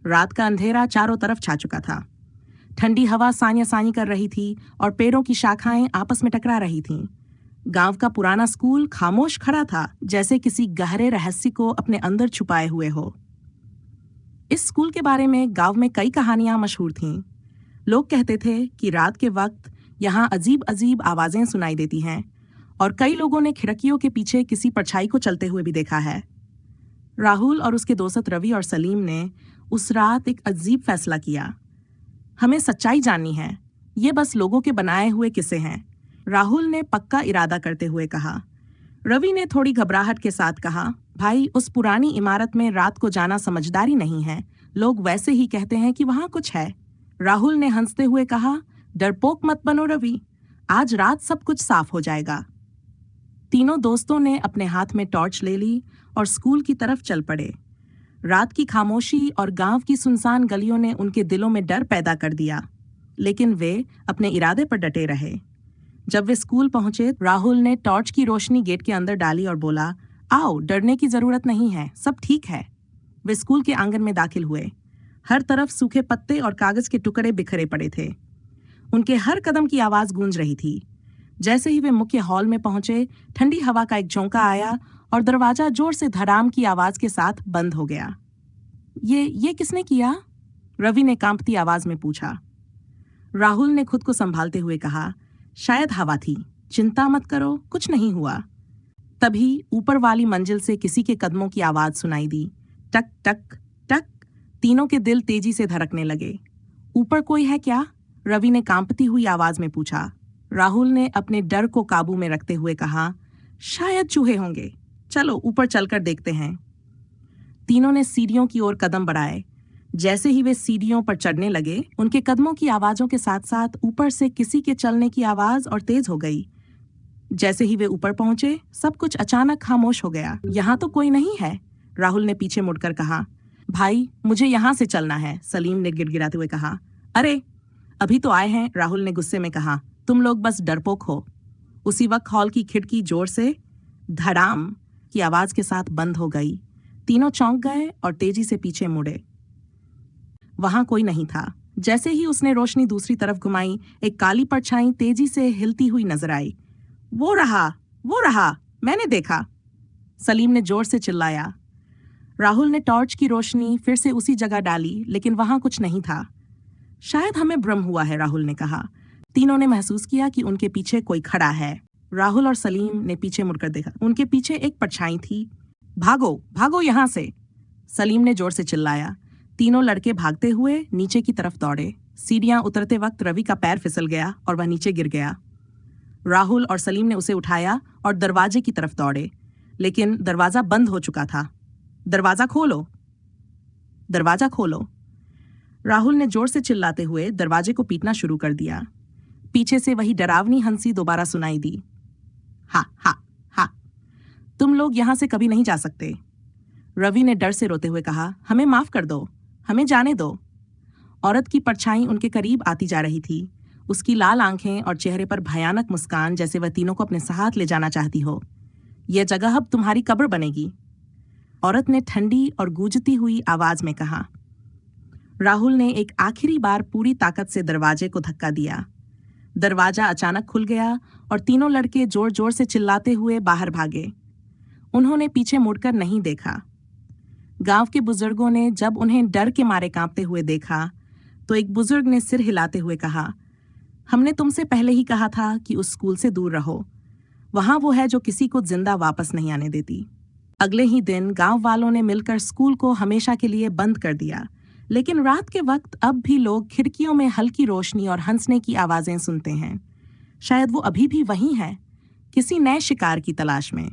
रात का अंधेरा चारों तरफ छा चुका था। ठंडी हवा सानिया सानी कर रही थी और पेड़ों की शाखाएं आपस में टकरा रही थीं। गांव का पुराना स्कूल खामोश खड़ा था, जैसे किसी गहरे रहस्य को अपने अंदर छुपाए हुए हो। इस स्कूल के बारे में गांव में कई कहानियां मशहूर थीं। लोग कहते थे कि रात के वक्त यहाँ अजीब अजीब आवाजें सुनाई देती हैं और कई लोगों ने खिड़कियों के पीछे किसी परछाई को चलते हुए भी देखा है। राहुल और उसके दोस्त रवि और सलीम ने उस रात एक अजीब फैसला किया। हमें सच्चाई जाननी है, ये बस लोगों के बनाए हुए किस्से हैं, राहुल ने पक्का इरादा करते हुए कहा। रवि ने थोड़ी घबराहट के साथ कहा, भाई उस पुरानी इमारत में रात को जाना समझदारी नहीं है, लोग वैसे ही कहते हैं कि वहां कुछ है। राहुल ने हंसते हुए कहा, डरपोक मत बनो रवि, आज रात सब कुछ साफ हो जाएगा। तीनों दोस्तों ने अपने हाथ में टॉर्च ले ली और स्कूल की तरफ चल पड़े। रात की खामोशी और गांव की सुनसान गलियों ने उनके दिलों में डर पैदा कर दिया, लेकिन वे अपने इरादे पर डटे रहे। जब वे स्कूल पहुंचे, राहुल ने टॉर्च की रोशनी गेट के अंदर डाली और बोला, आओ, डरने की जरूरत नहीं है, सब ठीक है। वे स्कूल के आंगन में दाखिल हुए। हर तरफ सूखे पत्ते और कागज के टुकड़े बिखरे पड़े थे। उनके हर कदम की आवाज गूंज रही थी। जैसे ही वे मुख्य हॉल में पहुंचे, ठंडी हवा का एक झोंका आया और दरवाजा जोर से धड़ाम की आवाज के साथ बंद हो गया। ये किसने किया? रवि ने कांपती आवाज में पूछा। राहुल ने खुद को संभालते हुए कहा, शायद हवा थी, चिंता मत करो, कुछ नहीं हुआ। तभी ऊपर वाली मंजिल से किसी के कदमों की आवाज सुनाई दी, टक टक टक। तीनों के दिल तेजी से धड़कने लगे। ऊपर कोई है क्या? रवि ने कांपती हुई आवाज में पूछा। राहुल ने अपने डर को काबू में रखते हुए कहा, शायद चूहे होंगे, चलो ऊपर चलकर देखते हैं। तीनों ने सीढ़ियों की ओर कदम बढ़ाए। जैसे ही वे सीढ़ियों पर चढ़ने लगे, उनके कदमों की आवाजों के साथ साथ ऊपर से किसी के चलने की आवाज और तेज हो गई। जैसे ही वे ऊपर पहुंचे, सब कुछ अचानक खामोश हो गया। यहाँ तो कोई नहीं है, राहुल ने पीछे मुड़कर कहा। भाई, मुझे यहाँ से चलना है, सलीम ने गिड़गिड़ाते हुए कहा। अरे, अभी तो आए हैं, राहुल ने गुस्से में कहा, तुम लोग बस डरपोक हो। उसी वक्त हॉल की खिड़की जोर से धड़ाम की आवाज के साथ बंद हो गई। तीनों चौंक गए और तेजी से पीछे मुड़े। वहां कोई नहीं था। जैसे ही उसने रोशनी दूसरी तरफ घुमाई, एक काली परछाई तेजी से हिलती हुई नजर आई। वो रहा, मैंने देखा, सलीम ने जोर से चिल्लाया। राहुल ने टॉर्च की रोशनी फिर से उसी जगह डाली, लेकिन वहां कुछ नहीं था। शायद हमें भ्रम हुआ है, राहुल ने कहा। तीनों ने महसूस किया कि उनके पीछे कोई खड़ा है। राहुल और सलीम ने पीछे मुड़कर देखा। उनके पीछे एक परछाई थी। भागो, भागो यहां से, सलीम ने जोर से चिल्लाया। तीनों लड़के भागते हुए नीचे की तरफ दौड़े। सीढ़ियां उतरते वक्त रवि का पैर फिसल गया और वह नीचे गिर गया। राहुल और सलीम ने उसे उठाया और दरवाजे की तरफ दौड़े, लेकिन दरवाजा बंद हो चुका था। दरवाजा खोलो, दरवाजा खोलो। राहुल ने जोर से चिल्लाते हुए दरवाजे को पीटना शुरू कर दिया। पीछे से वही डरावनी हंसी दोबारा सुनाई दी। हा हा हा, तुम लोग यहां से कभी नहीं जा सकते, रवि ने डर से रोते हुए कहा। हमें माफ कर दो, हमें जाने दो। औरत की परछाई उनके करीब आती जा रही थी। उसकी लाल आंखें और चेहरे पर भयानक मुस्कान, जैसे वह तीनों को अपने साथ ले जाना चाहती हो। यह जगह अब तुम्हारी कब्र बनेगी, औरत ने ठंडी और गूंजती हुई आवाज में कहा। राहुल ने एक आखिरी बार पूरी ताकत से दरवाजे को धक्का दिया। दरवाजा अचानक खुल गया और तीनों लड़के जोर जोर से चिल्लाते हुए बाहर भागे। उन्होंने पीछे मुड़कर नहीं देखा। गांव के बुजुर्गों ने जब उन्हें डर के मारे कांपते हुए देखा, तो एक बुजुर्ग ने सिर हिलाते हुए कहा, हमने तुमसे पहले ही कहा था कि उस स्कूल से दूर रहो। वहां वो है जो किसी को जिंदा वापस नहीं आने देती। अगले ही दिन गांव वालों ने मिलकर स्कूल को हमेशा के लिए बंद कर दिया, लेकिन रात के वक्त अब भी लोग खिड़कियों में हल्की रोशनी और हंसने की आवाजें सुनते हैं। शायद वो अभी भी वहीं है, किसी नए शिकार की तलाश में।